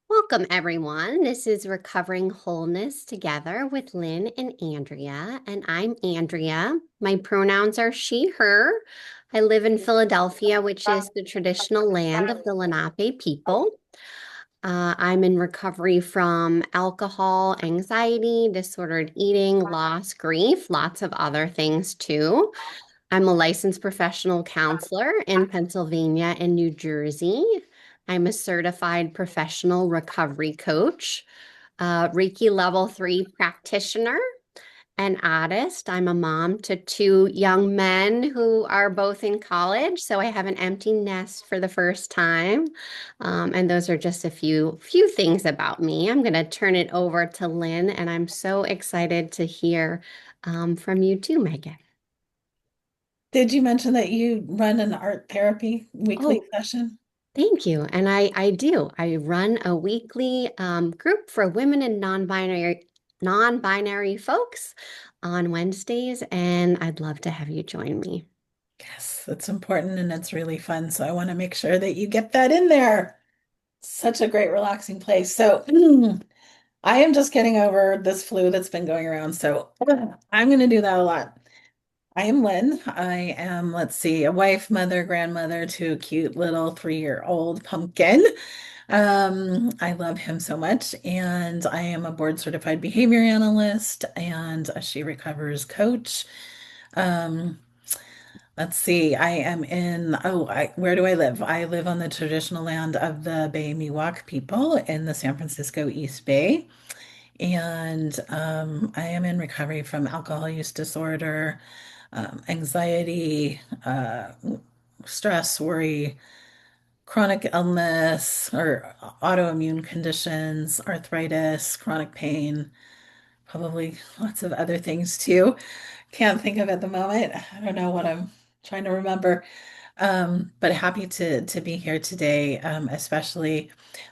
Welcome, everyone. This is Recovering Wholeness Together with Lynn and Andrea, and I'm Andrea. My pronouns are she, her. I live in Philadelphia, which is the traditional land of the Lenape people. I'm in recovery from alcohol, anxiety, disordered eating, loss, grief, lots of other things too. I'm a licensed professional counselor in Pennsylvania and New Jersey. I'm a certified professional recovery coach, Reiki level 3 practitioner, an artist. I'm a mom to two young men who are both in college, so I have an empty nest for the first time. And those are just a few things about me. I'm going to turn it over to Lynn, and I'm so excited to hear from you too, Megan. Did you mention that you run an art therapy weekly Oh, session? thank you. And I do. I run a weekly group for women and non-binary folks on Wednesdays, and I'd love to have you join me. Yes, it's important and it's really fun. So I want to make sure that you get that in there. Such a great relaxing place. So I am just getting over this flu that's been going around. So I'm going to do that a lot. I am Lynn. I am, let's see, a wife, mother, grandmother to a cute little 3-year-old pumpkin. I love him so much, and I am a board certified behavior analyst and a She Recovers coach. Um, let's see, I am in, where do I live? I live on the traditional land of the Bay Miwok people in the San Francisco East Bay. And I am in recovery from alcohol use disorder, anxiety, stress, worry, chronic illness or autoimmune conditions, arthritis, chronic pain, probably lots of other things too. Can't think of at the moment. I don't know what I'm trying to remember. But happy to be here today, especially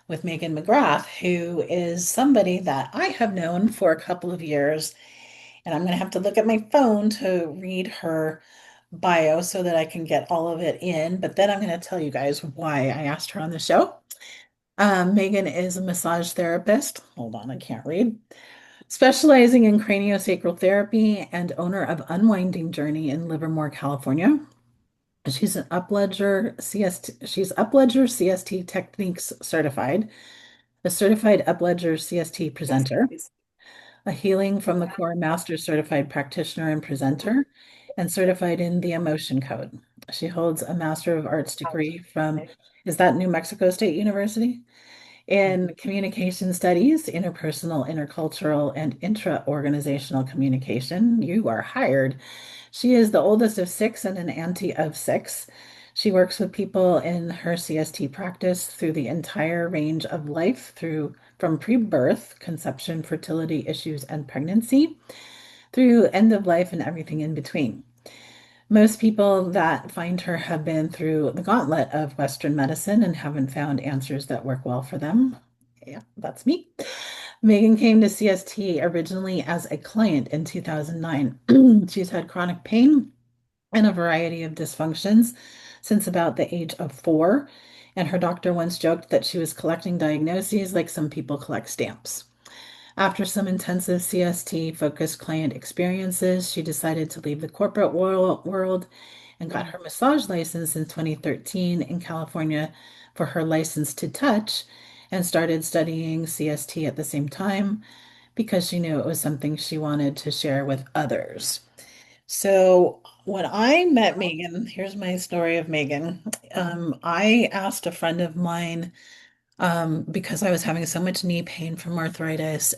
with Meghan McGrath, who is somebody that I have known for a couple of years. And I'm going to have to look at my phone to read her bio so that I can get all of it in. But then I'm going to tell you guys why I asked her on the show. Megan is a massage therapist. Hold on, I can't read. Specializing in craniosacral therapy and owner of Unwinding Journey in Livermore, California. She's an Upledger CST, she's Upledger CST Techniques certified, a certified Upledger CST presenter, a Healing from the Core Master Certified Practitioner and Presenter, and certified in the Emotion Code. She holds a Master of Arts degree from, is that New Mexico State University? In Communication Studies, Interpersonal, Intercultural, and Intra-Organizational Communication. You are hired. She is the oldest of six and an auntie of six. She works with people in her CST practice through the entire range of life, through from pre-birth, conception, fertility issues, and pregnancy, through end of life and everything in between. Most people that find her have been through the gauntlet of Western medicine and haven't found answers that work well for them. Yeah, that's me. Megan came to CST originally as a client in 2009. She's had chronic pain and a variety of dysfunctions since about the age of 4. And her doctor once joked that she was collecting diagnoses like some people collect stamps. After some intensive CST focused client experiences, she decided to leave the corporate world and got her massage license in 2013 in California for her license to touch and started studying CST at the same time because she knew it was something she wanted to share with others. So when I met Megan, here's my story of Megan. I asked a friend of mine because I was having so much knee pain from arthritis.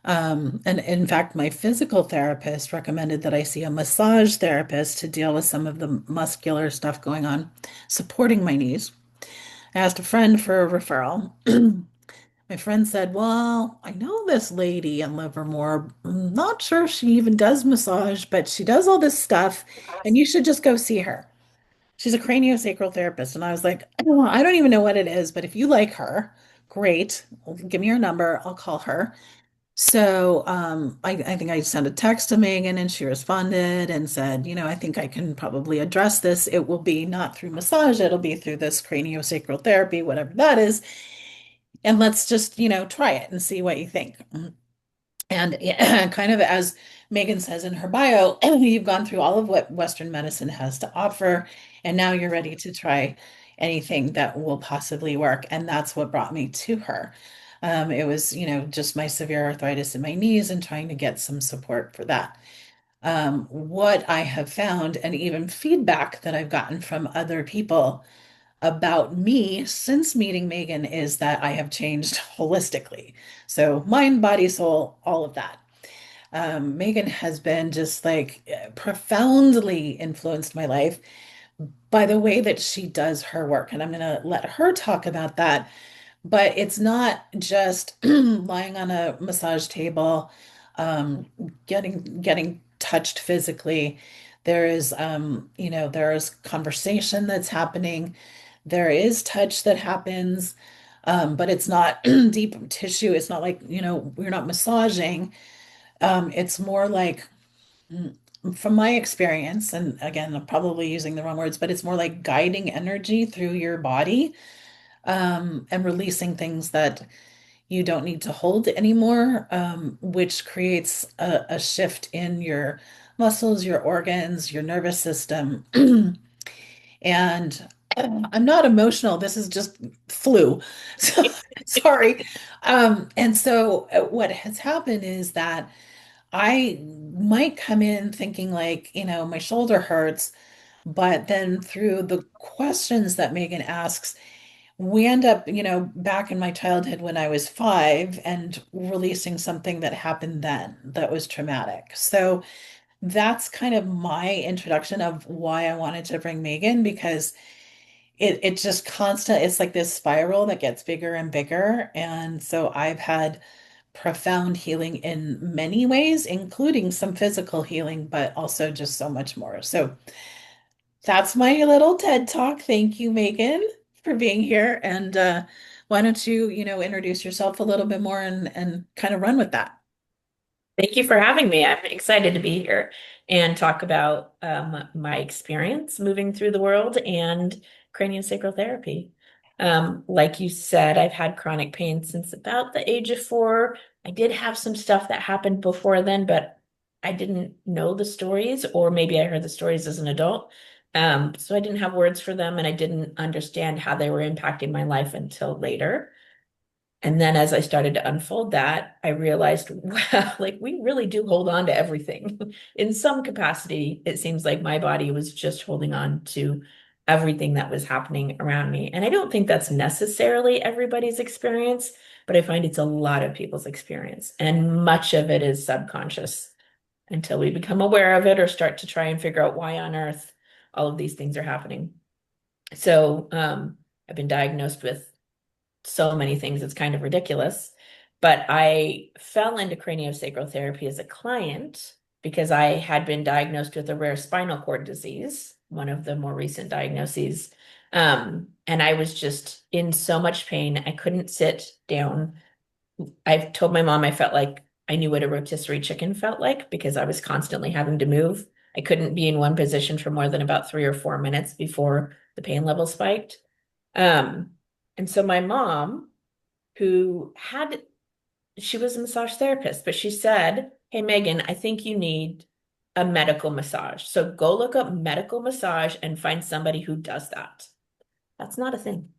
And in fact, my physical therapist recommended that I see a massage therapist to deal with some of the muscular stuff going on, supporting my knees. I asked a friend for a referral. My friend said, well, I know this lady in Livermore. I'm not sure she even does massage, but she does all this stuff, and you should just go see her. She's a craniosacral therapist. And I was like, oh, I don't even know what it is, but if you like her, great. Give me her number. I'll call her. So I think I sent a text to Megan and she responded and said, I think I can probably address this. It will be not through massage, it'll be through this craniosacral therapy, whatever that is. and let's just, try it and see what you think. And yeah, kind of as Megan says in her bio, you've gone through all of what Western medicine has to offer, and now you're ready to try anything that will possibly work. And that's what brought me to her. It was, just my severe arthritis in my knees and trying to get some support for that. What I have found, and even feedback that I've gotten from other people about me since meeting Megan, is that I have changed holistically. So, mind, body, soul, all of that. Megan has been just like profoundly influenced my life by the way that she does her work. And I'm going to let her talk about that. But it's not just lying on a massage table, um, getting touched physically. There is conversation that's happening. There is touch that happens, but it's not deep tissue. It's not like, we're not massaging. It's more like, mm, from my experience, and again, I'm probably using the wrong words, but it's more like guiding energy through your body, and releasing things that you don't need to hold anymore, which creates a shift in your muscles, your organs, your nervous system. And I'm not emotional. This is just flu. So sorry. And so what has happened is that I might come in thinking like, my shoulder hurts, but then through the questions that Megan asks, we end up, back in my childhood when I was 5 and releasing something that happened then that was traumatic. So that's kind of my introduction of why I wanted to bring Megan, because it just it's like this spiral that gets bigger and bigger. And so I've had profound healing in many ways, including some physical healing, but also just so much more. So that's my little TED Talk. Thank you, Megan, for being here. And why don't you, introduce yourself a little bit more and kind of run with that. Thank you for having me. I'm excited to be here and talk about my experience moving through the world and craniosacral therapy. Like you said, I've had chronic pain since about the age of 4. I did have some stuff that happened before then, but I didn't know the stories, or maybe I heard the stories as an adult. So I didn't have words for them, and I didn't understand how they were impacting my life until later. And then as I started to unfold that, I realized, wow, like we really do hold on to everything. In some capacity, it seems like my body was just holding on to everything that was happening around me. And I don't think that's necessarily everybody's experience, but I find it's a lot of people's experience. And much of it is subconscious until we become aware of it or start to try and figure out why on earth all of these things are happening. So I've been diagnosed with so many things, it's kind of ridiculous. But I fell into craniosacral therapy as a client because I had been diagnosed with a rare spinal cord disease, one of the more recent diagnoses. And I was just in so much pain. I couldn't sit down. I've told my mom I felt like I knew what a rotisserie chicken felt like because I was constantly having to move. I couldn't be in one position for more than about 3 or 4 minutes before the pain level spiked. Um, and so my mom, she was a massage therapist, but she said, "Hey, Megan, I think you need a medical massage. So go look up medical massage and find somebody who does that." That's not a thing.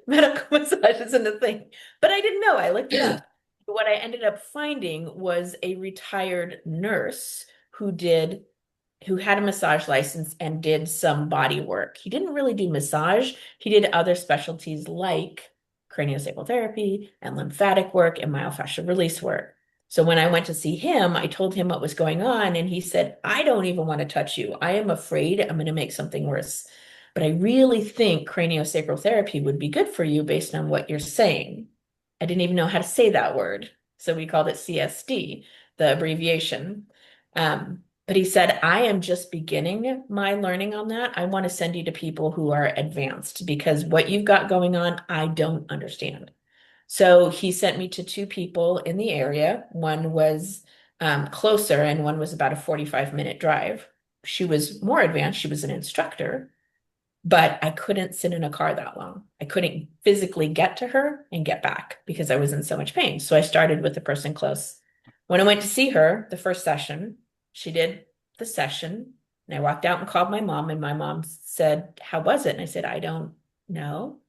Medical massage isn't a thing. But I didn't know. I looked it up. What I ended up finding was a retired nurse who had a massage license and did some body work. He didn't really do massage. He did other specialties like craniosacral therapy and lymphatic work and myofascial release work. So when I went to see him, I told him what was going on, and he said, "I don't even want to touch you. I am afraid I'm going to make something worse. But I really think craniosacral therapy would be good for you based on what you're saying." I didn't even know how to say that word. So we called it CST, the abbreviation. But he said, "I am just beginning my learning on that. I want to send you to people who are advanced because what you've got going on, I don't understand." So he sent me to 2 people in the area. One was closer and one was about a 45-minute drive. She was more advanced. She was an instructor. but I couldn't sit in a car that long. I couldn't physically get to her and get back because I was in so much pain. So I started with the person close. When I went to see her, the first session, she did the session, and I walked out and called my mom, and my mom said, "How was it?" And I said, "I don't know."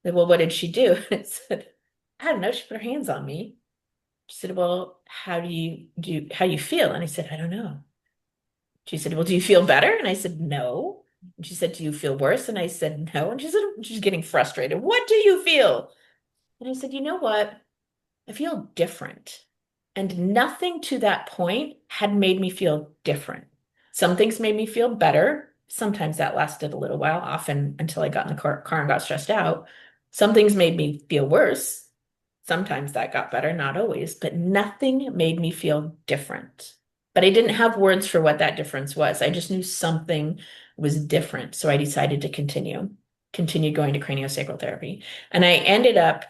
Well, what did she do? I said, "I don't know. She put her hands on me." She said, "Well, how you feel?" And I said, "I don't know." She said, "Well, do you feel better?" And I said, "No." And she said, "Do you feel worse?" And I said, "No." And she said, she's getting frustrated. "What do you feel?" And I said, "You know what? I feel different." And nothing to that point had made me feel different. Some things made me feel better. Sometimes that lasted a little while, often until I got in the car and got stressed out. Some things made me feel worse. Sometimes that got better, not always, but nothing made me feel different. But I didn't have words for what that difference was. I just knew something was different. So I decided to continue going to craniosacral therapy. And I ended up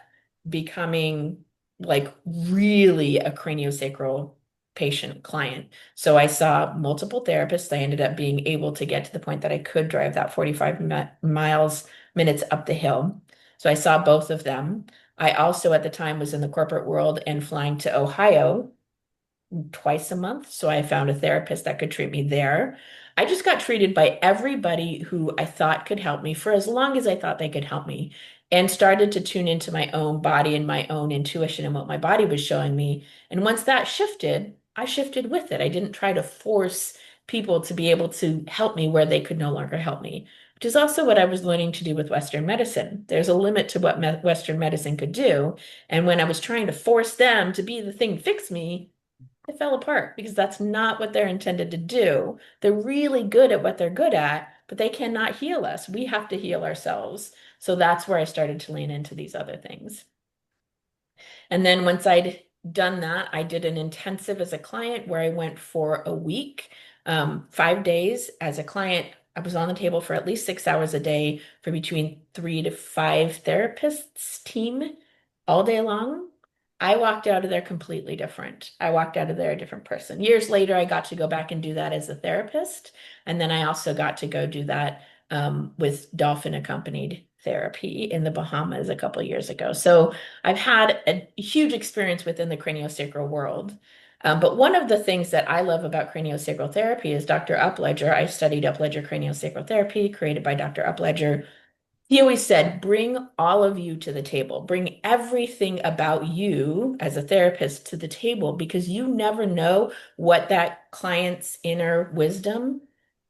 becoming like really a craniosacral patient client. So I saw multiple therapists. I ended up being able to get to the point that I could drive that 45 miles minutes up the hill. So I saw both of them. I also at the time was in the corporate world and flying to Ohio twice a month. So I found a therapist that could treat me there. I just got treated by everybody who I thought could help me for as long as I thought they could help me, and started to tune into my own body and my own intuition and what my body was showing me. And once that shifted, I shifted with it. I didn't try to force people to be able to help me where they could no longer help me, which is also what I was learning to do with Western medicine. There's a limit to what Western medicine could do. And when I was trying to force them to be the thing to fix me, it fell apart because that's not what they're intended to do. They're really good at what they're good at, but they cannot heal us. We have to heal ourselves. So that's where I started to lean into these other things. And then once I'd done that, I did an intensive as a client where I went for a week, 5 days as a client. I was on the table for at least 6 hours a day for between 3 to 5 therapists team all day long. I walked out of there completely different. I walked out of there a different person. Years later, I got to go back and do that as a therapist. And then I also got to go do that with dolphin accompanied therapy in the Bahamas a couple of years ago. So I've had a huge experience within the craniosacral world. But one of the things that I love about craniosacral therapy is Dr. Upledger. I studied Upledger craniosacral therapy created by Dr. Upledger. He always said, bring all of you to the table, bring everything about you as a therapist to the table because you never know what that client's inner wisdom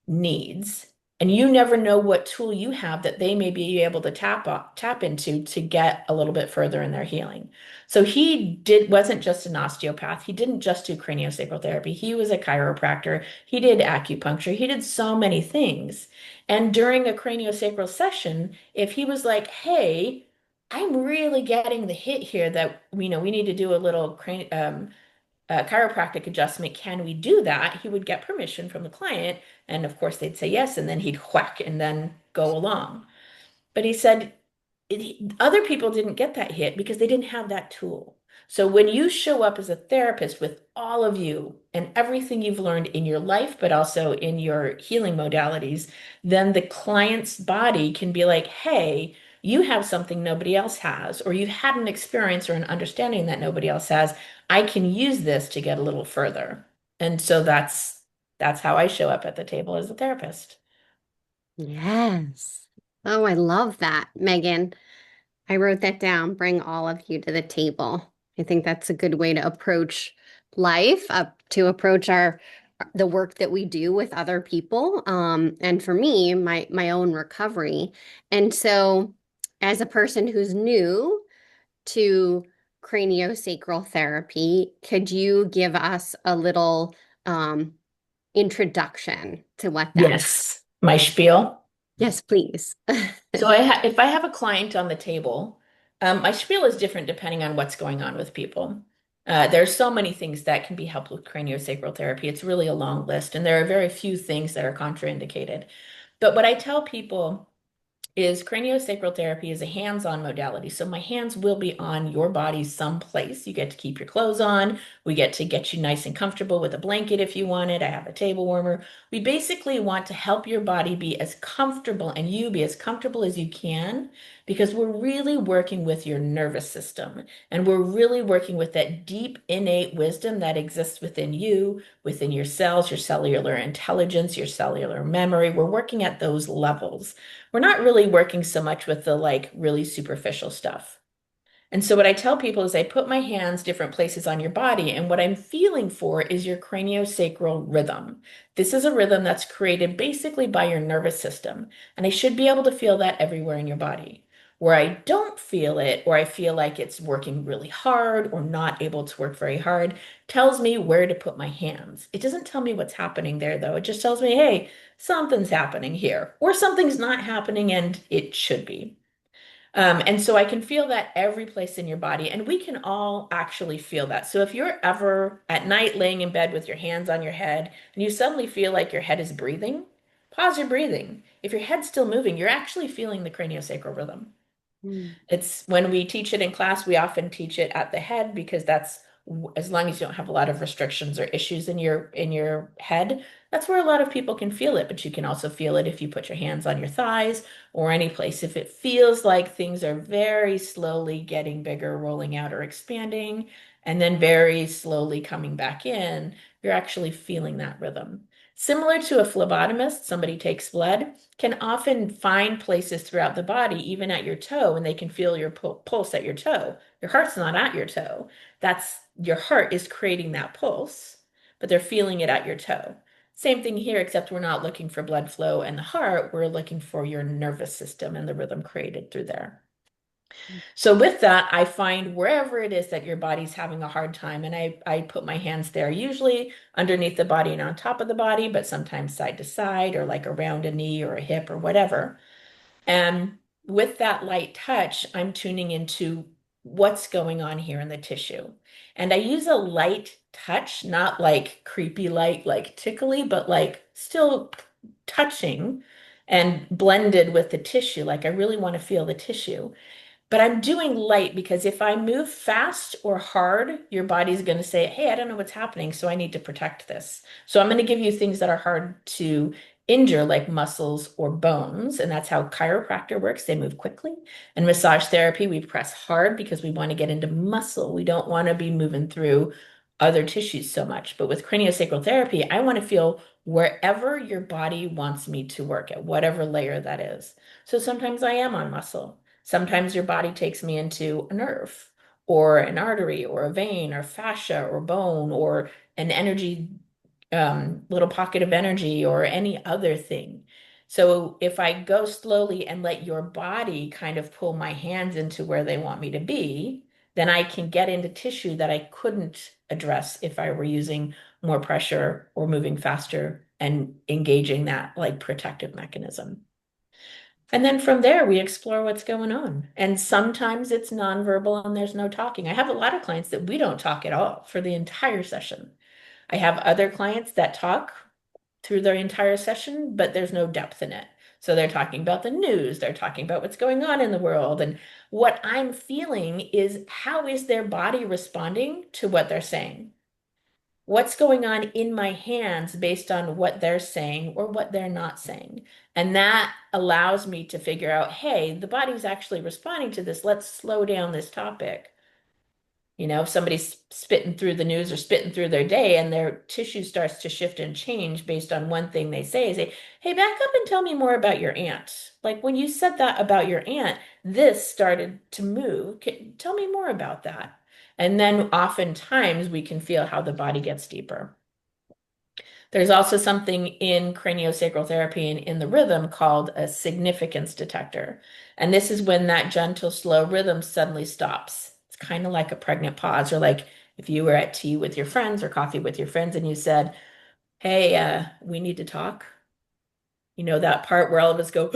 needs. And you never know what tool you have that they may be able to tap into to get a little bit further in their healing. So wasn't just an osteopath. He didn't just do craniosacral therapy. He was a chiropractor. He did acupuncture. He did so many things. And during a craniosacral session, if he was like, "Hey, I'm really getting the hit here that we need to do a little chiropractic adjustment. Can we do that?" He would get permission from the client, and of course they'd say yes, and then he'd whack and then go along. But he said other people didn't get that hit because they didn't have that tool. So when you show up as a therapist with all of you and everything you've learned in your life, but also in your healing modalities, then the client's body can be like, "Hey, you have something nobody else has, or you've had an experience or an understanding that nobody else has. I can use this to get a little further." And so that's how I show up at the table as a therapist. Yes. Oh, I love that, Megan. I wrote that down. Bring all of you to the table. I think that's a good way to approach life, to approach the work that we do with other people. And for me, my own recovery. And so, as a person who's new to craniosacral therapy, could you give us a little introduction to what that is? Yes. My spiel. Yes, please. So if I have a client on the table, my spiel is different depending on what's going on with people. There's so many things that can be helped with craniosacral therapy. It's really a long list, and there are very few things that are contraindicated. But what I tell people is craniosacral therapy is a hands-on modality. So my hands will be on your body someplace. You get to keep your clothes on. We get to get you nice and comfortable with a blanket if you want it. I have a table warmer. We basically want to help your body be as comfortable and you be as comfortable as you can because we're really working with your nervous system and we're really working with that deep innate wisdom that exists within you, within your cells, your cellular intelligence, your cellular memory. We're working at those levels. We're not really working so much with the like really superficial stuff. And so what I tell people is I put my hands different places on your body, and what I'm feeling for is your craniosacral rhythm. This is a rhythm that's created basically by your nervous system, and I should be able to feel that everywhere in your body. Where I don't feel it, or I feel like it's working really hard or not able to work very hard, tells me where to put my hands. It doesn't tell me what's happening there, though. It just tells me, hey, something's happening here, or something's not happening and it should be. And so I can feel that every place in your body, and we can all actually feel that. So if you're ever at night laying in bed with your hands on your head and you suddenly feel like your head is breathing, pause your breathing. If your head's still moving, you're actually feeling the craniosacral rhythm. Mm. It's when we teach it in class, we often teach it at the head because that's as long as you don't have a lot of restrictions or issues in your head, that's where a lot of people can feel it. But you can also feel it if you put your hands on your thighs or any place. If it feels like things are very slowly getting bigger, rolling out or expanding, and then very slowly coming back in, you're actually feeling that rhythm. Similar to a phlebotomist, somebody takes blood can often find places throughout the body, even at your toe, and they can feel your pulse at your toe. Your heart's not at your toe. That's your heart is creating that pulse, but they're feeling it at your toe. Same thing here, except we're not looking for blood flow and the heart. We're looking for your nervous system and the rhythm created through there. So with that, I find wherever it is that your body's having a hard time, and I put my hands there, usually underneath the body and on top of the body, but sometimes side to side or like around a knee or a hip or whatever. And with that light touch, I'm tuning into what's going on here in the tissue. And I use a light touch, not like creepy light, like tickly, but like still touching and blended with the tissue. Like I really want to feel the tissue. But I'm doing light because if I move fast or hard, your body's going to say, hey, I don't know what's happening, so I need to protect this. So I'm going to give you things that are hard to injure, like muscles or bones. And that's how chiropractor works. They move quickly. And massage therapy, we press hard because we want to get into muscle. We don't want to be moving through other tissues so much. But with craniosacral therapy, I want to feel wherever your body wants me to work at, whatever layer that is. So sometimes I am on muscle. Sometimes your body takes me into a nerve or an artery or a vein or fascia or bone or an energy, little pocket of energy or any other thing. So if I go slowly and let your body kind of pull my hands into where they want me to be, then I can get into tissue that I couldn't address if I were using more pressure or moving faster and engaging that like protective mechanism. And then from there, we explore what's going on. And sometimes it's nonverbal and there's no talking. I have a lot of clients that we don't talk at all for the entire session. I have other clients that talk through their entire session, but there's no depth in it. So they're talking about the news, they're talking about what's going on in the world. And what I'm feeling is how is their body responding to what they're saying? What's going on in my hands based on what they're saying or what they're not saying. And that allows me to figure out, hey, the body's actually responding to this. Let's slow down this topic. You know, if somebody's spitting through the news or spitting through their day and their tissue starts to shift and change based on one thing they say, hey, back up and tell me more about your aunt. Like when you said that about your aunt, this started to move. Tell me more about that. And then oftentimes we can feel how the body gets deeper. There's also something in craniosacral therapy and in the rhythm called a significance detector. And this is when that gentle, slow rhythm suddenly stops. It's kind of like a pregnant pause, or like if you were at tea with your friends or coffee with your friends and you said, hey, we need to talk. You know, that part where all of us go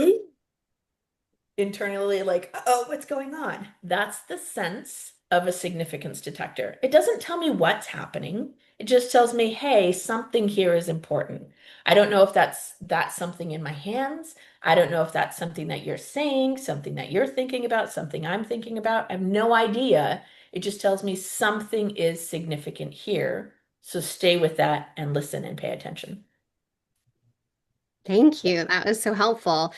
internally, like, oh, what's going on? That's the sense of a significance detector. It doesn't tell me what's happening. It just tells me, hey, something here is important. I don't know if that's something in my hands. I don't know if that's something that you're saying, something that you're thinking about, something I'm thinking about. I have no idea. It just tells me something is significant here. So stay with that and listen and pay attention. Thank you. That was so helpful.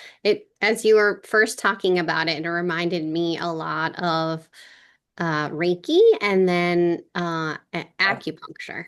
As you were first talking about it, it reminded me a lot of Reiki and then acupuncture.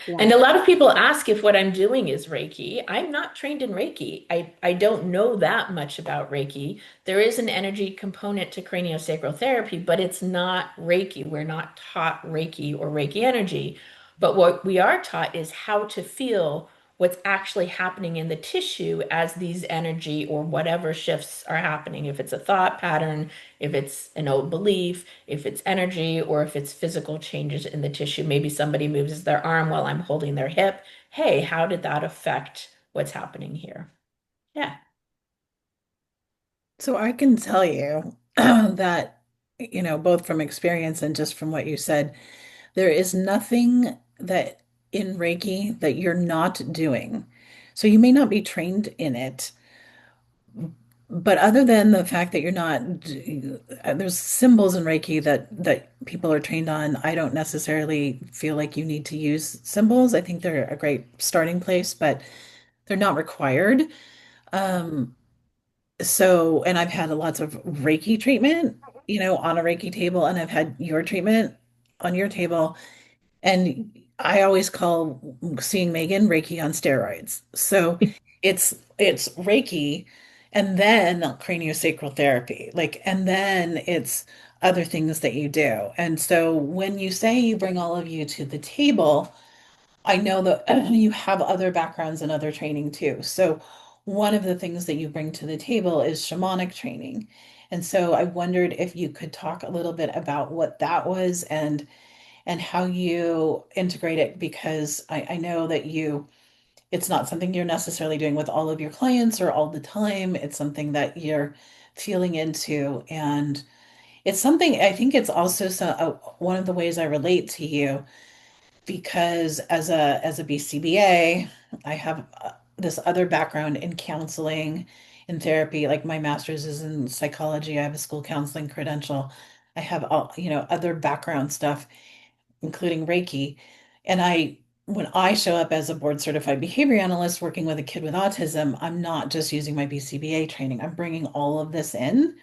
And Yeah. a lot of people ask if what I'm doing is Reiki. I'm not trained in Reiki. I don't know that much about Reiki. There is an energy component to craniosacral therapy, but it's not Reiki. We're not taught Reiki or Reiki energy. But what we are taught is how to feel what's actually happening in the tissue as these energy or whatever shifts are happening. If it's a thought pattern, if it's an old belief, if it's energy, or if it's physical changes in the tissue. Maybe somebody moves their arm while I'm holding their hip. Hey, how did that affect what's happening here? Yeah. So I can tell you that, both from experience and just from what you said, there is nothing that in Reiki that you're not doing. So you may not be trained in it, but other than the fact that you're not, there's symbols in Reiki that people are trained on. I don't necessarily feel like you need to use symbols. I think they're a great starting place, but they're not required. Um, and I've had lots of Reiki treatment, on a Reiki table, and I've had your treatment on your table. And I always call seeing Megan Reiki on steroids. So it's Reiki and then craniosacral therapy. And then it's other things that you do. And so when you say you bring all of you to the table, I know that you have other backgrounds and other training too. So one of the things that you bring to the table is shamanic training. And so I wondered if you could talk a little bit about what that was and how you integrate it, because I know that it's not something you're necessarily doing with all of your clients or all the time. It's something that you're feeling into. And it's something I think it's also one of the ways I relate to you, because as a BCBA, I have this other background in counseling, in therapy. Like my master's is in psychology. I have a school counseling credential. I have all, other background stuff, including Reiki. And when I show up as a board certified behavior analyst working with a kid with autism, I'm not just using my BCBA training. I'm bringing all of this in.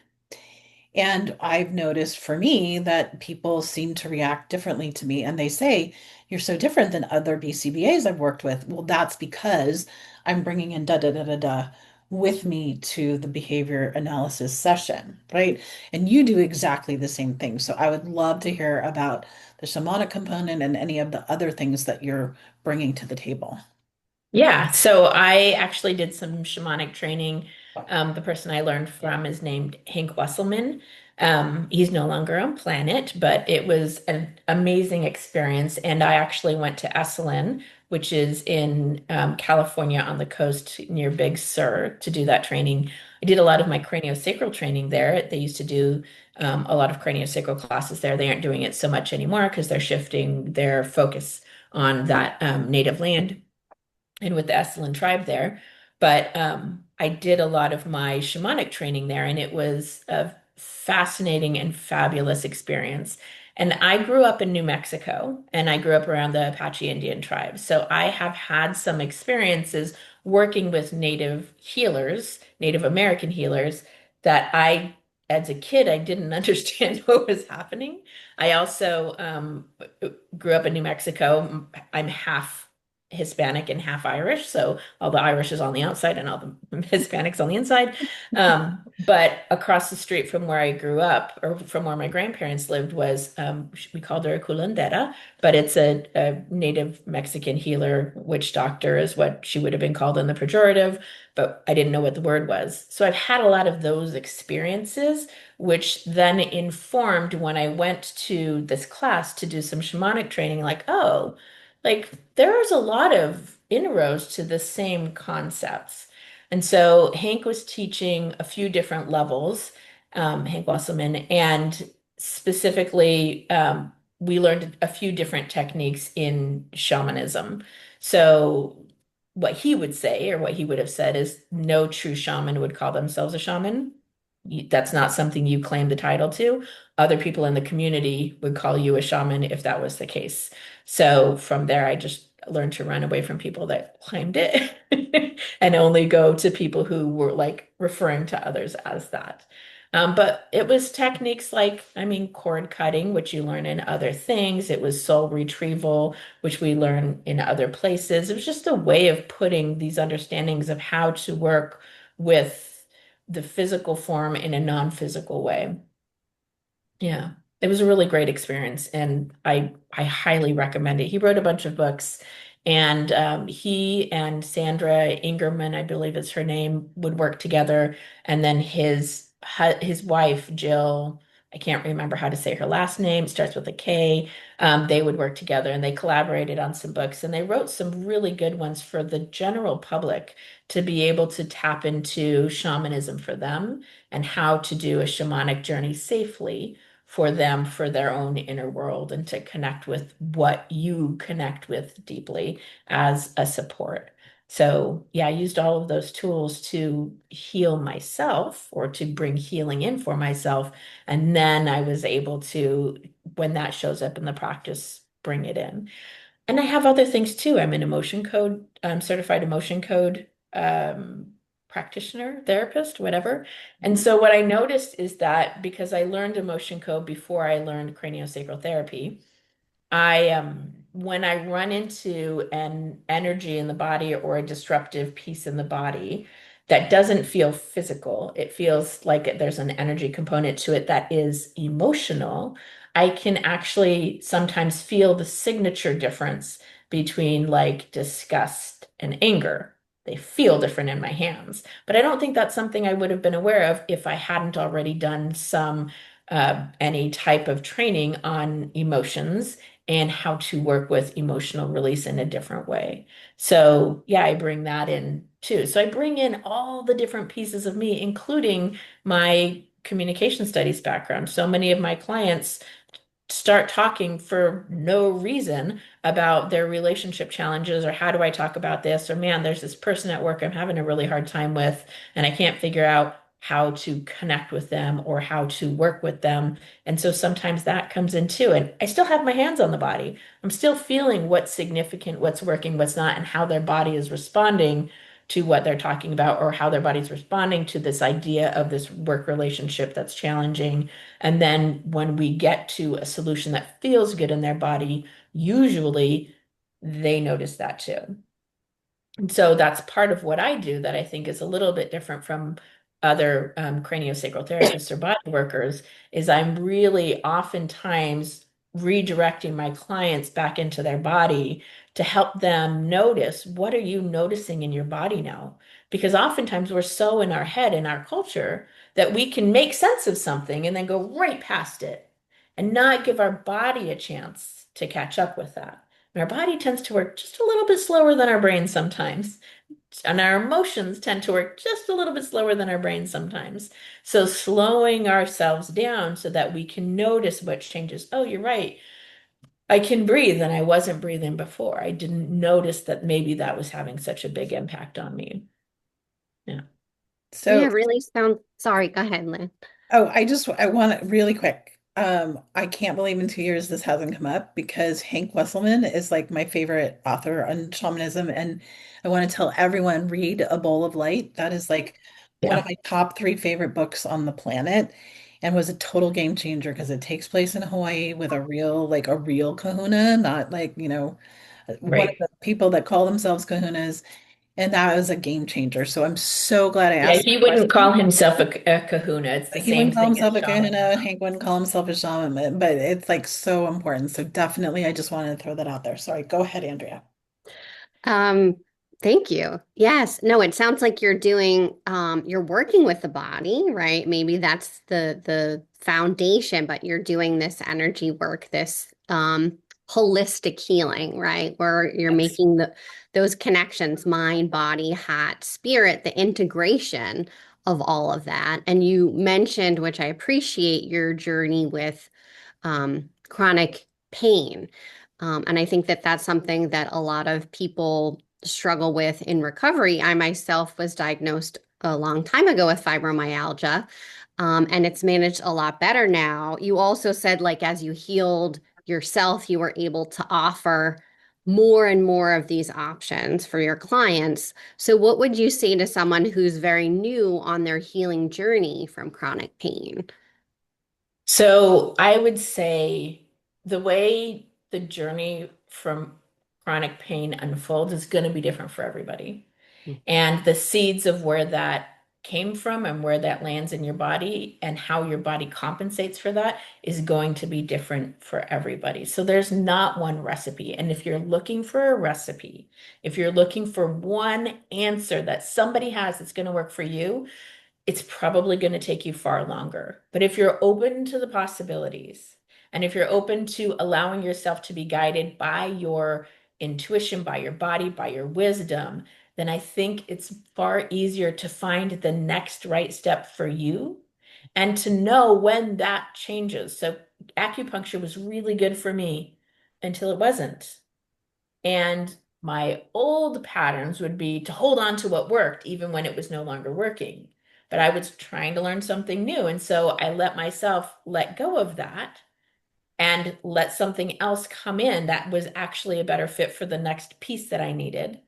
And I've noticed for me that people seem to react differently to me. And they say, "You're so different than other BCBAs I've worked with." Well, that's because I'm bringing in da da da da da with me to the behavior analysis session, right? And you do exactly the same thing. So I would love to hear about the shamanic component and any of the other things that you're bringing to the table. Yeah, so I actually did some shamanic training. The person I learned from is named Hank Wesselman. He's no longer on planet, but it was an amazing experience. And I actually went to Esalen, which is in California on the coast near Big Sur, to do that training. I did a lot of my craniosacral training there. They used to do a lot of craniosacral classes there. They aren't doing it so much anymore because they're shifting their focus on that native land and with the Esalen tribe there. But I did a lot of my shamanic training there, and it was a fascinating and fabulous experience. And I grew up in New Mexico, and I grew up around the Apache Indian tribe. So I have had some experiences working with Native healers, Native American healers, that as a kid, I didn't understand what was happening. I also grew up in New Mexico. I'm half Hispanic and half Irish. So all the Irish is on the outside and all the Hispanics on the inside. But across the street from where I grew up, or from where my grandparents lived, was we called her a curandera, but it's a native Mexican healer, witch doctor is what she would have been called in the pejorative, but I didn't know what the word was. So I've had a lot of those experiences, which then informed when I went to this class to do some shamanic training, like, oh, like there's a lot of inroads to the same concepts. And so Hank was teaching a few different levels, Hank Wasserman, and specifically, we learned a few different techniques in shamanism. So what he would say or what he would have said is no true shaman would call themselves a shaman. That's not something you claim the title to. Other people in the community would call you a shaman if that was the case. So from there, I just learned to run away from people that claimed it and only go to people who were like referring to others as that. But it was techniques like, I mean, cord cutting, which you learn in other things. It was soul retrieval, which we learn in other places. It was just a way of putting these understandings of how to work with the physical form in a non-physical way. Yeah, it was a really great experience, and I highly recommend it. He wrote a bunch of books, and he and Sandra Ingerman, I believe is her name, would work together, and then his wife Jill, I can't remember how to say her last name, starts with a K. They would work together, and they collaborated on some books, and they wrote some really good ones for the general public to be able to tap into shamanism for them and how to do a shamanic journey safely for them for their own inner world and to connect with what you connect with deeply as a support. So, yeah, I used all of those tools to heal myself or to bring healing in for myself. And then I was able to, when that shows up in the practice, bring it in. And I have other things too. I'm an emotion code, certified emotion code practitioner, therapist, whatever. And Mhm. so what I noticed is that because I learned emotion code before I learned craniosacral therapy, I when I run into an energy in the body or a disruptive piece in the body that doesn't feel physical, it feels like there's an energy component to it that is emotional. I can actually sometimes feel the signature difference between like disgust and anger. They feel different in my hands, but I don't think that's something I would have been aware of if I hadn't already done some any type of training on emotions and how to work with emotional release in a different way. So, yeah, I bring that in too. So, I bring in all the different pieces of me, including my communication studies background. So many of my clients start talking for no reason about their relationship challenges or how do I talk about this or man, there's this person at work I'm having a really hard time with and I can't figure out how to connect with them or how to work with them. And so sometimes that comes in too. And I still have my hands on the body. I'm still feeling what's significant, what's working, what's not, and how their body is responding to what they're talking about or how their body's responding to this idea of this work relationship that's challenging. And then when we get to a solution that feels good in their body, usually they notice that too. And so that's part of what I do that I think is a little bit different from other craniosacral therapists or body workers is I'm really oftentimes redirecting my clients back into their body to help them notice what are you noticing in your body now? Because oftentimes we're so in our head in our culture that we can make sense of something and then go right past it and not give our body a chance to catch up with that. And our body tends to work just a little bit slower than our brain sometimes. And our emotions tend to work just a little bit slower than our brain sometimes. So slowing ourselves down so that we can notice what changes. Oh, you're right. I can breathe and I wasn't breathing before. I didn't notice that maybe that was having such a big impact on me. Yeah. Yeah, So, it really sounds, sorry, go ahead, Lynn. oh, I want it really quick. I can't believe in 2 years this hasn't come up because Hank Wesselman is like my favorite author on shamanism, and I want to tell everyone read A Bowl of Light. That is like one of Yeah. my top three favorite books on the planet, and was a total game changer because it takes place in Hawaii with a real kahuna, not like, one of Right. the people that call themselves kahunas, and that was a game changer. So I'm so glad I Yeah, asked he the wouldn't call question. himself a kahuna. It's the He same wouldn't call thing as himself a shaman. kahuna. Hank wouldn't call himself a shaman, but it's like so important. So definitely, I just wanted to throw that out there. Sorry, go ahead, Andrea. Um, Thank you. Yes. No, it sounds like you're doing you're working with the body, right? Maybe that's the foundation, but you're doing this energy work, this holistic healing, right? Where you're Yes. making those connections, mind, body, heart, spirit, the integration of all of that. And you mentioned, which I appreciate, your journey with chronic pain. And I think that that's something that a lot of people struggle with in recovery. I myself was diagnosed a long time ago with fibromyalgia, and it's managed a lot better now. You also said, like, as you healed yourself, you were able to offer more and more of these options for your clients. So, what would you say to someone who's very new on their healing journey from chronic pain? So I would say the way the journey from chronic pain unfolds is going to be different for everybody. And the seeds of where that came from and where that lands in your body and how your body compensates for that is going to be different for everybody. So there's not one recipe. And if you're looking for a recipe, if you're looking for one answer that somebody has that's going to work for you, it's probably going to take you far longer. But if you're open to the possibilities, and if you're open to allowing yourself to be guided by your intuition, by your body, by your wisdom, then I think it's far easier to find the next right step for you and to know when that changes. So acupuncture was really good for me until it wasn't. And my old patterns would be to hold on to what worked, even when it was no longer working. But I was trying to learn something new. And so I let myself let go of that and let something else come in that was actually a better fit for the next piece that I needed.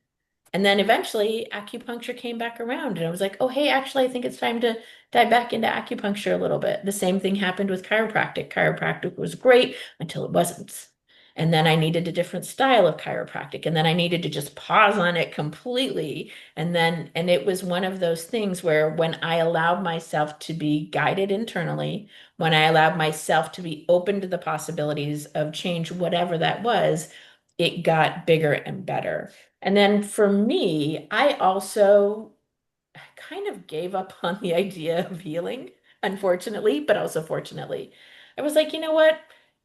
And then eventually acupuncture came back around and I was like, oh, hey, actually, I think it's time to dive back into acupuncture a little bit. The same thing happened with chiropractic. Chiropractic was great until it wasn't. And then I needed a different style of chiropractic. And then I needed to just pause on it completely. And it was one of those things where when I allowed myself to be guided internally, when I allowed myself to be open to the possibilities of change, whatever that was, it got bigger and better. And then for me, I also kind of gave up on the idea of healing, unfortunately, but also fortunately. I was like, you know what?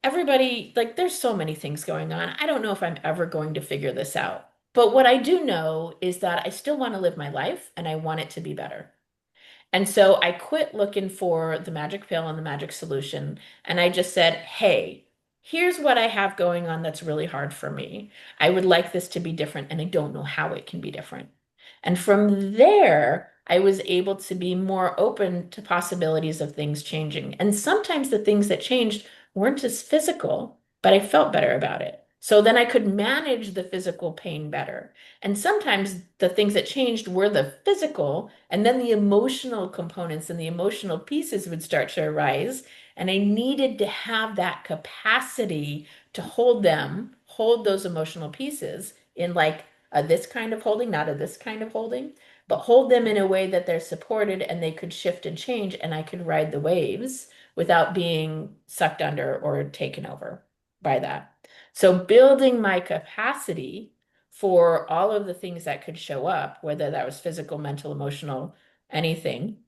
Everybody, like, there's so many things going on. I don't know if I'm ever going to figure this out. But what I do know is that I still want to live my life and I want it to be better. And so I quit looking for the magic pill and the magic solution. And I just said, hey, here's what I have going on that's really hard for me. I would like this to be different, and I don't know how it can be different. And from there, I was able to be more open to possibilities of things changing. And sometimes the things that changed weren't as physical, but I felt better about it. So then I could manage the physical pain better. And sometimes the things that changed were the physical, and then the emotional components and the emotional pieces would start to arise. And I needed to have that capacity to hold them, hold those emotional pieces in like a this kind of holding, not a this kind of holding, but hold them in a way that they're supported and they could shift and change, and I could ride the waves without being sucked under or taken over by that. So building my capacity for all of the things that could show up, whether that was physical, mental, emotional, anything,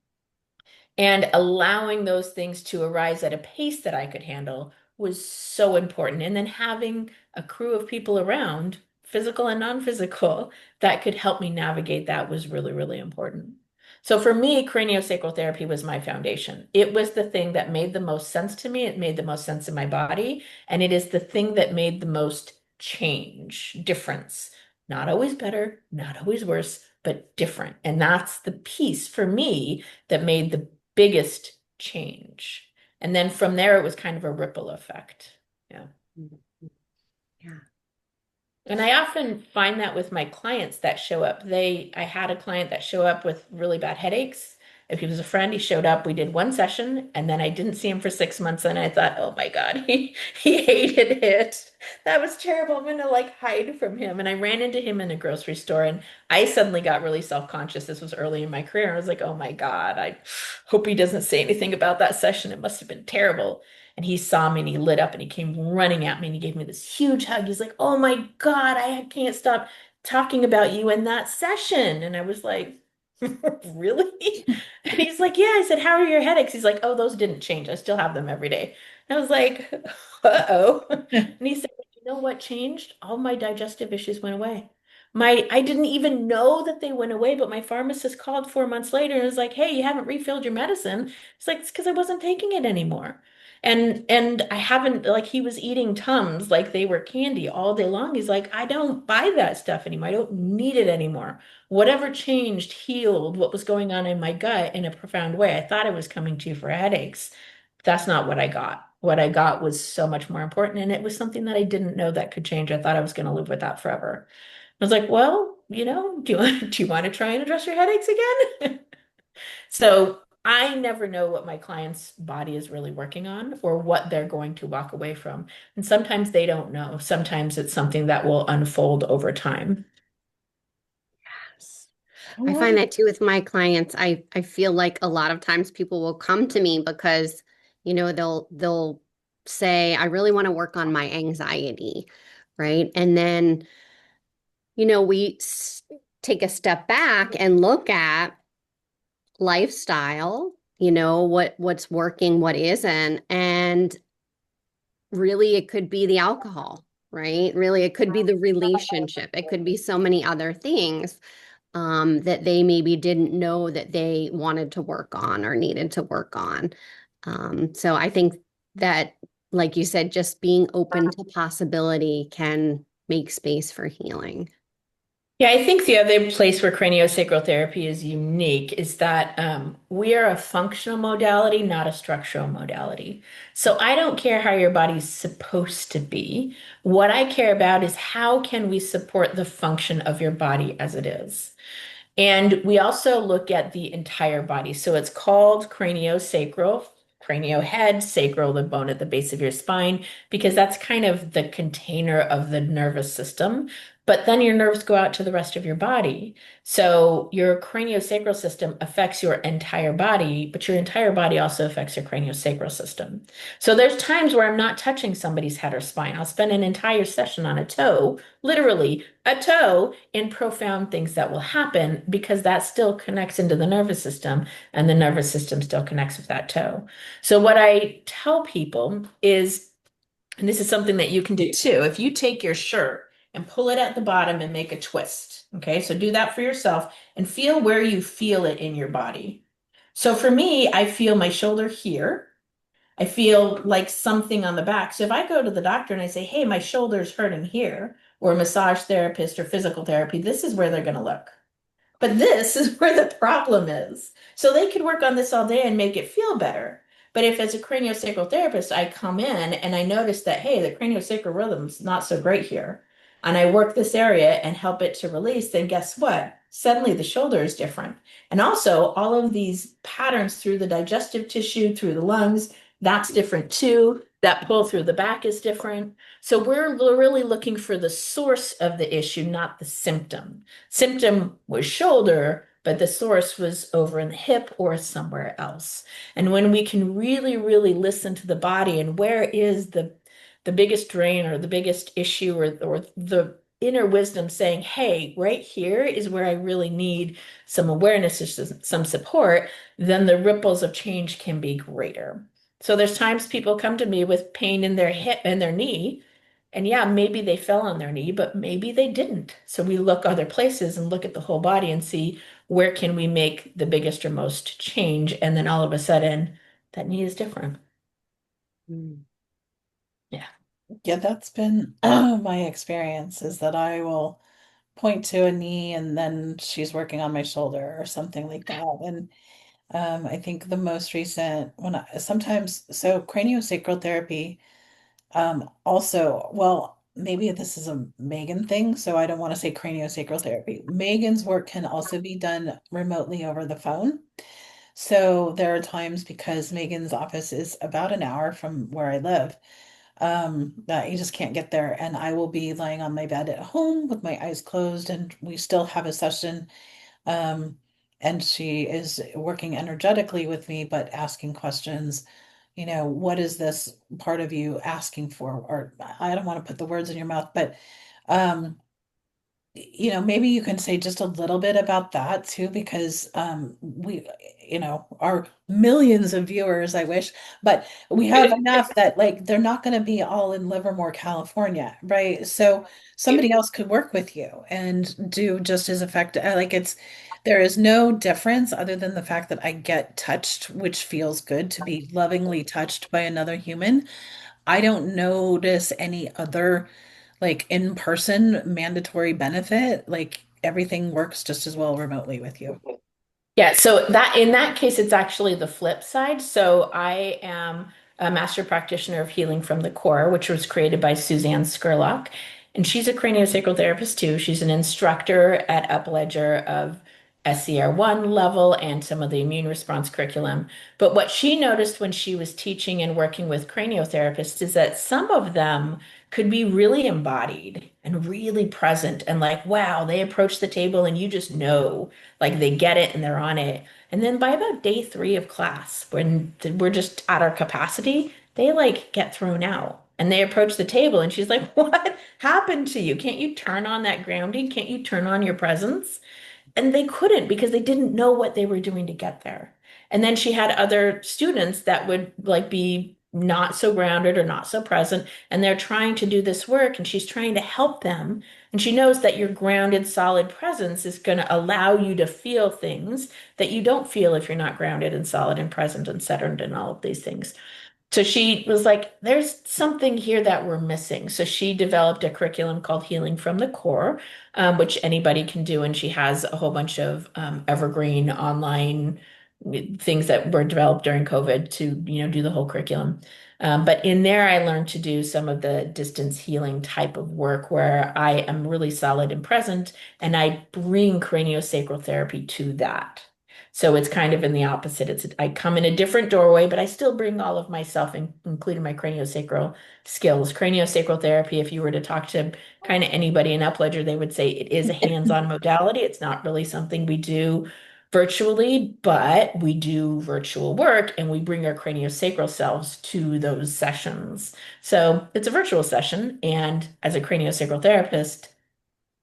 and allowing those things to arise at a pace that I could handle was so important. And then having a crew of people around, physical and non-physical, that could help me navigate that was really, really important. So for me, craniosacral therapy was my foundation. It was the thing that made the most sense to me. It made the most sense in my body. And it is the thing that made the most change, difference. Not always better, not always worse, but different. And that's the piece for me that made the biggest change. And then from there, it was kind of a ripple effect. Yeah. Yeah. And I often find that with my clients that show up. I had a client that showed up with really bad headaches. If he was a friend, he showed up, we did one session, and then I didn't see him for 6 months. And I thought, oh my God, he hated it. That was terrible. I'm gonna like hide from him. And I ran into him in a grocery store and I suddenly got really self-conscious. This was early in my career. I was like, oh my God, I hope he doesn't say anything about that session. It must have been terrible. And he saw me and he lit up and he came running at me and he gave me this huge hug. He's like, oh my God, I can't stop talking about you in that session. And I was like, really? And he's like, yeah. I said, how are your headaches? He's like, oh, those didn't change. I still have them every day. And I was like, uh-oh. And he said, you know what changed? All my digestive issues went away. I didn't even know that they went away, but my pharmacist called 4 months later and was like, "Hey, you haven't refilled your medicine." It's like, "It's because I wasn't taking it anymore." And I haven't, like, he was eating Tums like they were candy all day long. He's like, "I don't buy that stuff anymore. I don't need it anymore." Whatever changed, healed what was going on in my gut in a profound way. I thought I was coming to you for headaches. That's not what I got. What I got was so much more important, and it was something that I didn't know that could change. I thought I was going to live with that forever. I was like, "Well, do you want to try and address your headaches again?" So I never know what my client's body is really working on or what they're going to walk away from. And sometimes they don't know. Sometimes it's something that will unfold over time. Yes. I I love find that too with my clients. I feel like a lot of times people will come to me because, they'll say, I really want to work on my anxiety, right? And then, we take a step back and look at lifestyle, what's working, what isn't, and really it could be the alcohol, right? Really, it could be the relationship. It could be so many other things that they maybe didn't know that they wanted to work on or needed to work on. So I think that, like you said, just being open to possibility can make space for healing. Yeah, I think the other place where craniosacral therapy is unique is that we are a functional modality, not a structural modality. So I don't care how your body's supposed to be. What I care about is how can we support the function of your body as it is. And we also look at the entire body. So it's called craniosacral, cranial head, sacral, the bone at the base of your spine, because that's kind of the container of the nervous system. But then your nerves go out to the rest of your body. So your craniosacral system affects your entire body, but your entire body also affects your craniosacral system. So there's times where I'm not touching somebody's head or spine. I'll spend an entire session on a toe, literally a toe, in profound things that will happen because that still connects into the nervous system and the nervous system still connects with that toe. So what I tell people is, and this is something that you can do too, if you take your shirt and pull it at the bottom and make a twist, okay? So do that for yourself and feel where you feel it in your body. So for me, I feel my shoulder here. I feel like something on the back. So if I go to the doctor and I say, "Hey, my shoulder's hurting here," or a massage therapist or physical therapy, this is where they're going to look. But this is where the problem is. So they could work on this all day and make it feel better. But if as a craniosacral therapist, I come in and I notice that, hey, the craniosacral rhythm's not so great here, and I work this area and help it to release, then guess what? Suddenly the shoulder is different. And also all of these patterns through the digestive tissue, through the lungs, that's different too. That pull through the back is different. So we're really looking for the source of the issue, not the symptom. Symptom was shoulder, but the source was over in the hip or somewhere else. And when we can really, really listen to the body and where is the biggest drain or the biggest issue or the inner wisdom saying, "Hey, right here is where I really need some awareness or some support," then the ripples of change can be greater. So there's times people come to me with pain in their hip and their knee, and yeah, maybe they fell on their knee, but maybe they didn't. So we look other places and look at the whole body and see where can we make the biggest or most change. And then all of a sudden, that knee is different. Mm. Yeah. Yeah, that's been my experience is that I will point to a knee and then she's working on my shoulder or something like that. And I think the most recent when I sometimes so craniosacral therapy also, well, maybe this is a Megan thing, so I don't want to say craniosacral therapy. Megan's work can also be done remotely over the phone. So there are times because Megan's office is about an hour from where I live, that you just can't get there. And I will be lying on my bed at home with my eyes closed, and we still have a session. Um, and she is working energetically with me, but asking questions. What is this part of you asking for? Or I don't want to put the words in your mouth, but um, maybe you can say just a little bit about that too, because we, our millions of viewers, I wish, but we have enough that like they're not going to be all in Livermore, California, right? So somebody else could work with you and do just as effective. Like there is no difference other than the fact that I get touched, which feels good to be lovingly touched by another human. I don't notice any other like in-person mandatory benefit. Like everything works just as well remotely with you. Yeah, so that in that case, it's actually the flip side. So I am a master practitioner of healing from the core, which was created by Suzanne Scurlock. And she's a craniosacral therapist too. She's an instructor at Upledger of SCR1 level and some of the immune response curriculum. But what she noticed when she was teaching and working with craniotherapists is that some of them could be really embodied and really present and like, wow, they approach the table and you just know. Like they get it and they're on it. And then by about day 3 of class, when we're just at our capacity, they like get thrown out and they approach the table and she's like, what happened to you? Can't you turn on that grounding? Can't you turn on your presence? And they couldn't because they didn't know what they were doing to get there. And then she had other students that would like be not so grounded or not so present, and they're trying to do this work, and she's trying to help them. And she knows that your grounded, solid presence is going to allow you to feel things that you don't feel if you're not grounded and solid and present and centered and all of these things. So she was like, there's something here that we're missing. So she developed a curriculum called Healing from the Core, which anybody can do. And she has a whole bunch of evergreen online things that were developed during COVID to, do the whole curriculum. But in there, I learned to do some of the distance healing type of work where I am really solid and present, and I bring craniosacral therapy to that. So it's kind of in the opposite. I come in a different doorway, but I still bring all of myself, including my craniosacral skills. Craniosacral therapy, if you were to talk to kind of anybody in Upledger, they would say it is a hands-on modality. It's not really something we do virtually, but we do virtual work and we bring our craniosacral selves to those sessions. So it's a virtual session, and as a craniosacral therapist,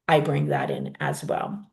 I bring that in as well.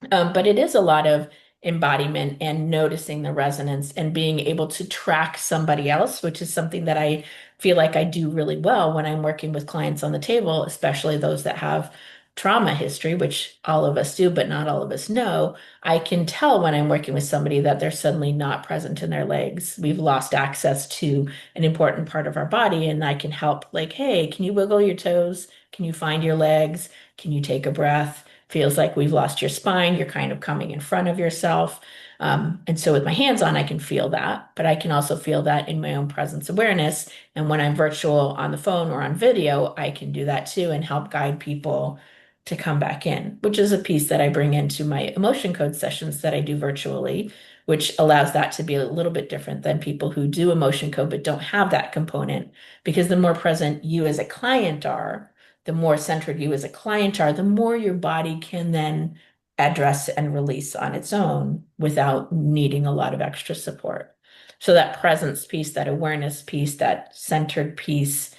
But it is a lot of embodiment and noticing the resonance and being able to track somebody else, which is something that I feel like I do really well when I'm working with clients on the table, especially those that have trauma history, which all of us do, but not all of us know. I can tell when I'm working with somebody that they're suddenly not present in their legs. We've lost access to an important part of our body, and I can help, like, hey, can you wiggle your toes? Can you find your legs? Can you take a breath? Feels like we've lost your spine. You're kind of coming in front of yourself. And so with my hands on, I can feel that, but I can also feel that in my own presence awareness. And when I'm virtual on the phone or on video, I can do that too and help guide people to come back in, which is a piece that I bring into my emotion code sessions that I do virtually, which allows that to be a little bit different than people who do emotion code but don't have that component. Because the more present you as a client are, the more centered you as a client are, the more your body can then address and release on its own without needing a lot of extra support. So that presence piece, that awareness piece, that centered piece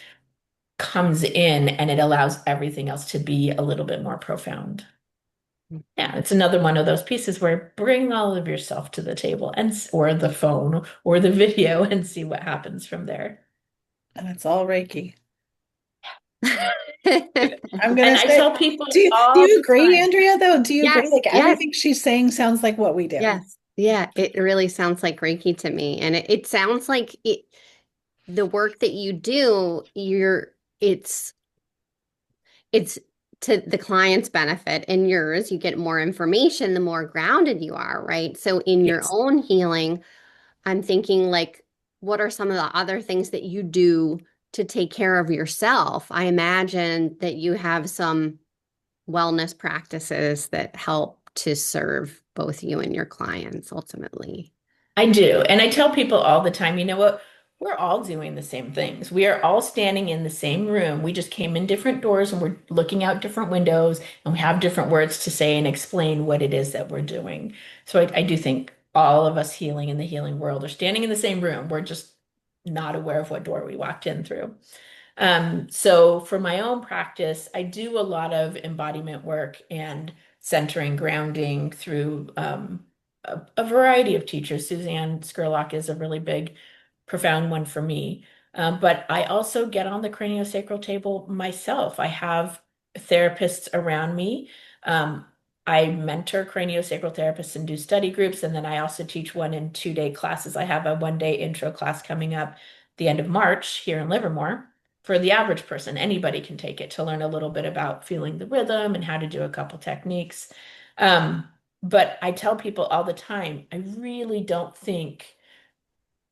comes in and it allows everything else to be a little bit more profound. Yeah, it's another one of those pieces where bring all of yourself to the table and or the phone or the video and see what happens from there. And it's all Reiki. I'm And gonna I say, tell people do all you the agree, time. Andrea, though? Do you agree? Yes, Like yes, everything she's saying sounds like what we do. yes. Yeah, it really sounds like Reiki to me. And it sounds like the work that you do, it's it's to the client's benefit and yours. You get more information the more grounded you are, right? So in your Yes. own healing, I'm thinking like, what are some of the other things that you do to take care of yourself? I imagine that you have some wellness practices that help to serve both you and your clients ultimately. I do. And I tell people all the time, you know what? We're all doing the same things. We are all standing in the same room. We just came in different doors and we're looking out different windows and we have different words to say and explain what it is that we're doing. So I do think all of us healing in the healing world are standing in the same room. We're just not aware of what door we walked in through. So for my own practice, I do a lot of embodiment work and centering, grounding through a variety of teachers. Suzanne Scurlock is a really big, profound one for me. But I also get on the craniosacral table myself. I have therapists around me. Um, I mentor craniosacral therapists and do study groups, and then I also teach 1 and 2 day classes. I have a 1 day intro class coming up the end of March here in Livermore for the average person. Anybody can take it to learn a little bit about feeling the rhythm and how to do a couple techniques. Um, but I tell people all the time, I really don't think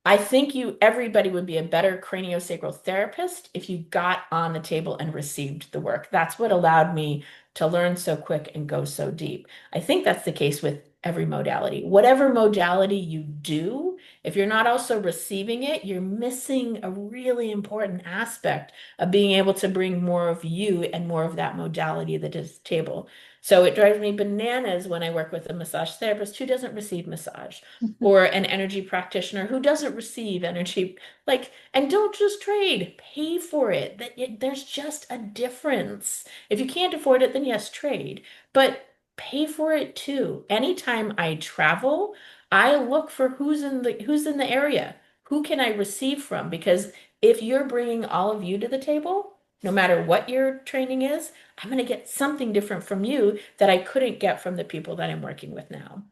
I think everybody would be a better craniosacral therapist if you got on the table and received the work. That's what allowed me to learn so quick and go so deep. I think that's the case with every modality. Whatever modality you do, if you're not also receiving it, you're missing a really important aspect of being able to bring more of you and more of that modality to the table. So it drives me bananas when I work with a massage therapist who doesn't receive massage or an energy practitioner who doesn't receive energy. Like, and don't just trade, pay for it. There's just a difference. If you can't afford it, then yes, trade, but pay for it too. Anytime I travel, I look for who's in the area. Who can I receive from? Because if you're bringing all of you to the table, no matter what your training is, I'm going to get something different from you that I couldn't get from the people that I'm working with now.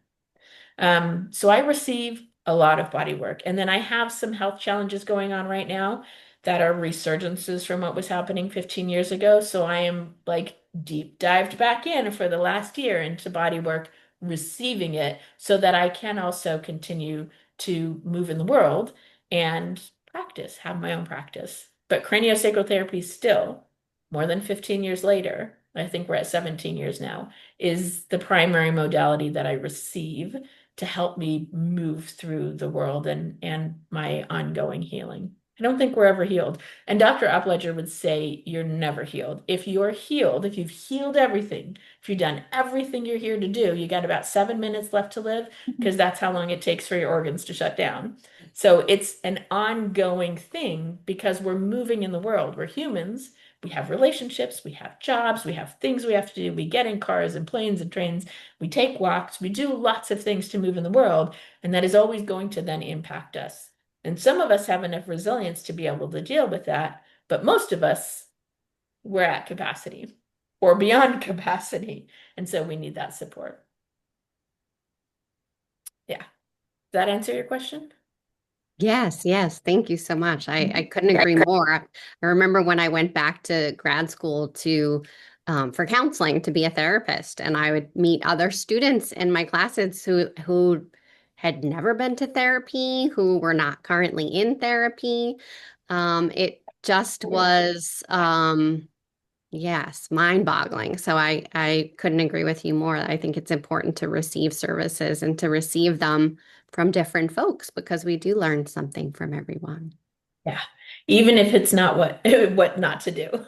So I receive a lot of body work. And then I have some health challenges going on right now that are resurgences from what was happening 15 years ago. So I am like deep dived back in for the last year into body work, receiving it so that I can also continue to move in the world and practice, have my own practice. But craniosacral therapy still, more than 15 years later, I think we're at 17 years now, is the primary modality that I receive to help me move through the world and my ongoing healing. I don't think we're ever healed. And Dr. Upledger would say you're never healed. If you're healed, if you've healed everything, if you've done everything you're here to do, you got about 7 minutes left to live because that's how long it takes for your organs to shut down. So it's an ongoing thing because we're moving in the world. We're humans. We have relationships, we have jobs, we have things we have to do. We get in cars and planes and trains, we take walks, we do lots of things to move in the world, and that is always going to then impact us. And some of us have enough resilience to be able to deal with that, but most of us, we're at capacity or beyond capacity. And so we need that support. Yeah. Does that answer your question? Yes, yes. Thank you so much. I Mhm. couldn't agree more. I remember when I went back to grad school to for counseling to be a therapist, and I would meet other students in my classes who had never been to therapy, who were not currently in therapy. It just was yes, mind-boggling. So I couldn't agree with you more. I think it's important to receive services and to receive them from different folks because we do learn something from everyone. Yeah. Even if it's not what what not to do.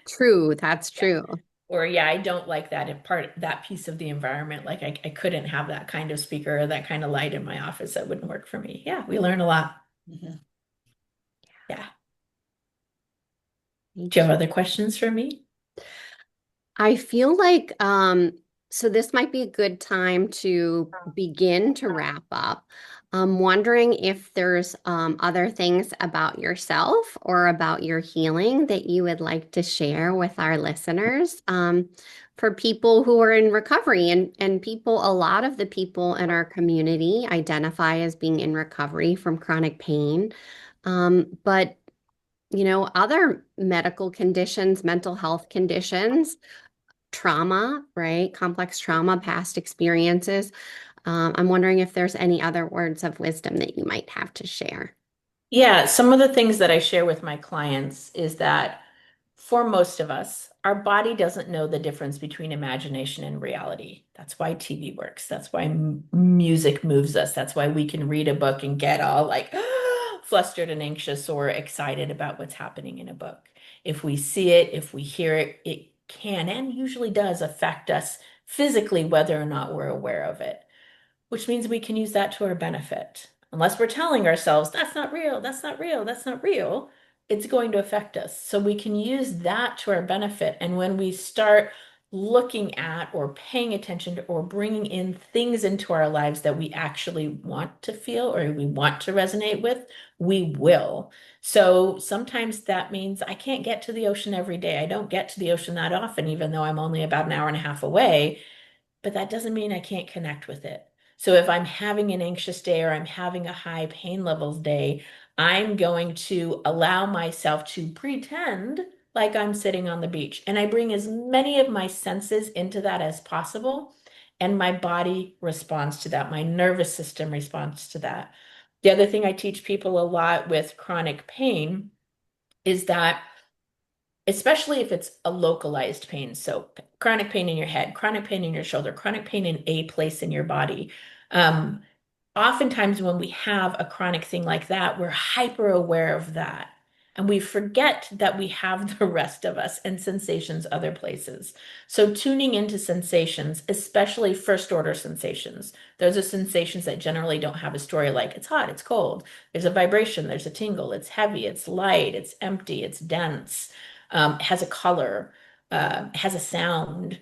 True, that's Yeah. true. Or yeah, I don't like that in part that piece of the environment. Like I couldn't have that kind of speaker or that kind of light in my office. That wouldn't work for me. Yeah, we learn a lot. Mhm. Yeah. Do you Thank have you. other questions for me? I feel like so this might be a good time to begin to wrap up. I'm wondering if there's other things about yourself or about your healing that you would like to share with our listeners. For people who are in recovery and people, a lot of the people in our community identify as being in recovery from chronic pain. But other medical conditions, mental health conditions, trauma, right? Complex trauma, past experiences. I'm wondering if there's any other words of wisdom that you might have to share. Yeah, some of the things that I share with my clients is that for most of us, our body doesn't know the difference between imagination and reality. That's why TV works. That's why music moves us. That's why we can read a book and get all like flustered and anxious or excited about what's happening in a book. If we see it, if we hear it, it can and usually does affect us physically, whether or not we're aware of it, which means we can use that to our benefit. Unless we're telling ourselves, that's not real, that's not real, that's not real, it's going to affect us. So we can use that to our benefit. And when we start looking at or paying attention to or bringing in things into our lives that we actually want to feel or we want to resonate with, we will. So sometimes that means I can't get to the ocean every day. I don't get to the ocean that often, even though I'm only about an hour and a half away, but that doesn't mean I can't connect with it. So if I'm having an anxious day or I'm having a high pain levels day, I'm going to allow myself to pretend like I'm sitting on the beach. And I bring as many of my senses into that as possible. And my body responds to that. My nervous system responds to that. The other thing I teach people a lot with chronic pain is that especially if it's a localized pain. So chronic pain in your head, chronic pain in your shoulder, chronic pain in a place in your body. Um, Oftentimes when we have a chronic thing like that, we're hyper aware of that. And we forget that we have the rest of us and sensations other places. So tuning into sensations, especially first order sensations, those are sensations that generally don't have a story like it's hot, it's cold, there's a vibration, there's a tingle, it's heavy, it's light, it's empty, it's dense, it has a color, it has a sound,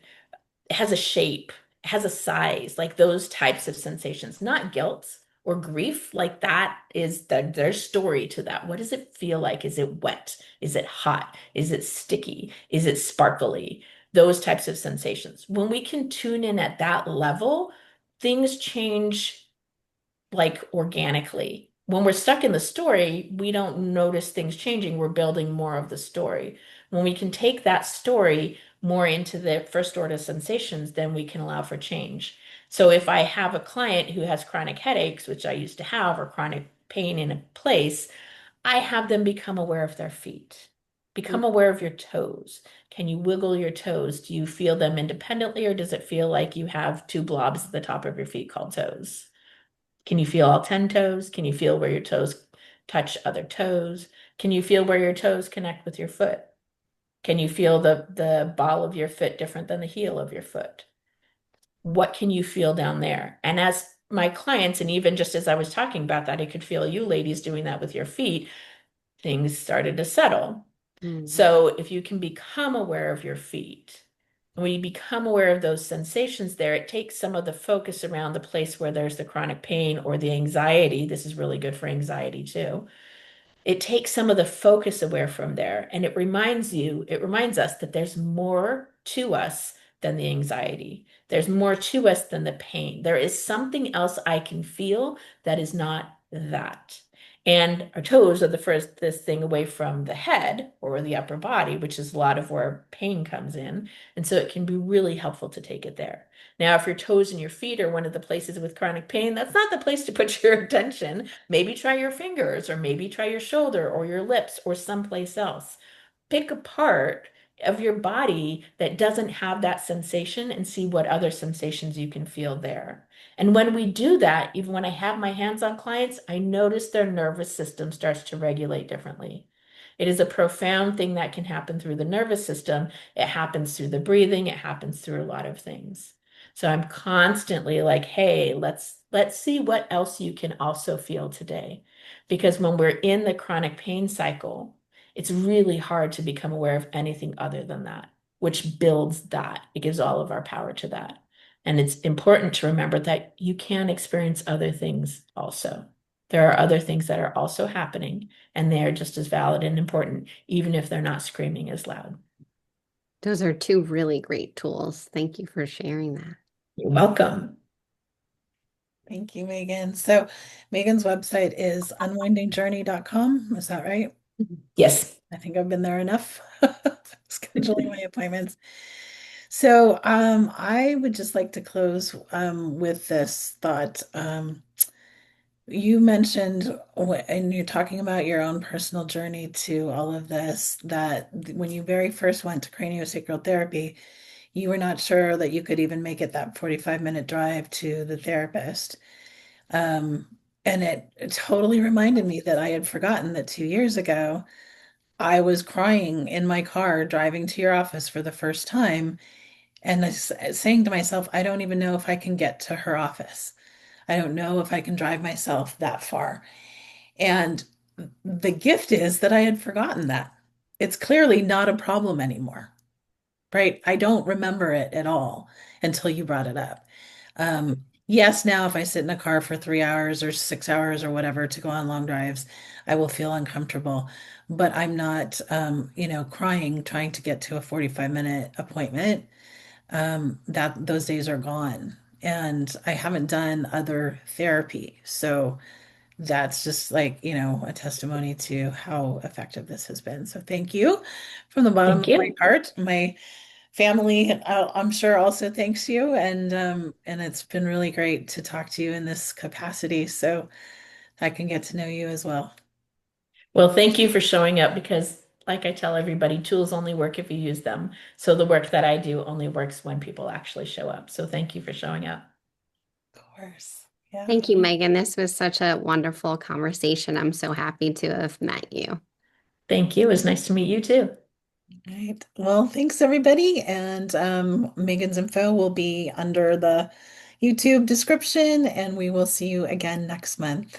it has a shape, it has a size, like those types of sensations, not guilt or grief. Like that is there's story to that. What does it feel like? Is it wet? Is it hot? Is it sticky? Is it sparkly? Those types of sensations. When we can tune in at that level, things change like organically. When we're stuck in the story, we don't notice things changing. We're building more of the story. When we can take that story more into the first order sensations, then we can allow for change. So if I have a client who has chronic headaches, which I used to have, or chronic pain in a place, I have them become aware of their feet. Become aware of your toes. Can you wiggle your toes? Do you feel them independently, or does it feel like you have two blobs at the top of your feet called toes? Can you feel all 10 toes? Can you feel where your toes touch other toes? Can you feel where your toes connect with your foot? Can you feel the ball of your foot different than the heel of your foot? What can you feel down there? And as my clients, and even just as I was talking about that, I could feel you ladies doing that with your feet, things started to settle. Mm. So if you can become aware of your feet, when you become aware of those sensations there, it takes some of the focus around the place where there's the chronic pain or the anxiety. This is really good for anxiety too. It takes some of the focus away from there, and it reminds us that there's more to us than the anxiety. There's more to us than the pain. There is something else I can feel that is not that. And our toes are the first this thing away from the head or the upper body, which is a lot of where pain comes in. And so it can be really helpful to take it there. Now, if your toes and your feet are one of the places with chronic pain, that's not the place to put your attention. Maybe try your fingers, or maybe try your shoulder or your lips or someplace else. Pick a part of your body that doesn't have that sensation and see what other sensations you can feel there. And when we do that, even when I have my hands on clients, I notice their nervous system starts to regulate differently. It is a profound thing that can happen through the nervous system. It happens through the breathing, it happens through a lot of things. So I'm constantly like, hey, let's see what else you can also feel today. Because when we're in the chronic pain cycle, it's really hard to become aware of anything other than that, which builds that. It gives all of our power to that. And it's important to remember that you can experience other things also. There are other things that are also happening, and they are just as valid and important, even if they're not screaming as loud. Those are two really great tools. Thank you for sharing that. You're welcome. Thank you, Megan. So Megan's website is unwindingjourney.com. Is that right? Yes. I think I've been there enough scheduling my appointments. So I would just like to close with this thought. You mentioned and you're talking about your own personal journey to all of this, that when you very first went to craniosacral therapy, you were not sure that you could even make it that 45-minute drive to the therapist. Um, and it totally reminded me that I had forgotten that 2 years ago, I was crying in my car driving to your office for the first time and saying to myself, I don't even know if I can get to her office. I don't know if I can drive myself that far. And the gift is that I had forgotten that. It's clearly not a problem anymore. right? I don't remember it at all until you brought it up. Yes, now if I sit in a car for 3 hours or 6 hours or whatever to go on long drives, I will feel uncomfortable. But I'm not, crying trying to get to a 45-minute appointment. That those days are gone. And I haven't done other therapy. So that's just like, a testimony to how effective this has been. So thank you from the bottom Thank of my you. heart. My family, I'm sure also thanks you. And it's been really great to talk to you in this capacity so I can get to know you as well. Well, thank you for showing up because, like I tell everybody, tools only work if you use them. So the work that I do only works when people actually show up. So thank you for showing up. Of course. Yeah. Thank you, Megan. This was such a wonderful conversation. I'm so happy to have met you. Thank you. It was nice to meet you too. Right. Well, thanks everybody. And Megan's info will be under the YouTube description, and we will see you again next month.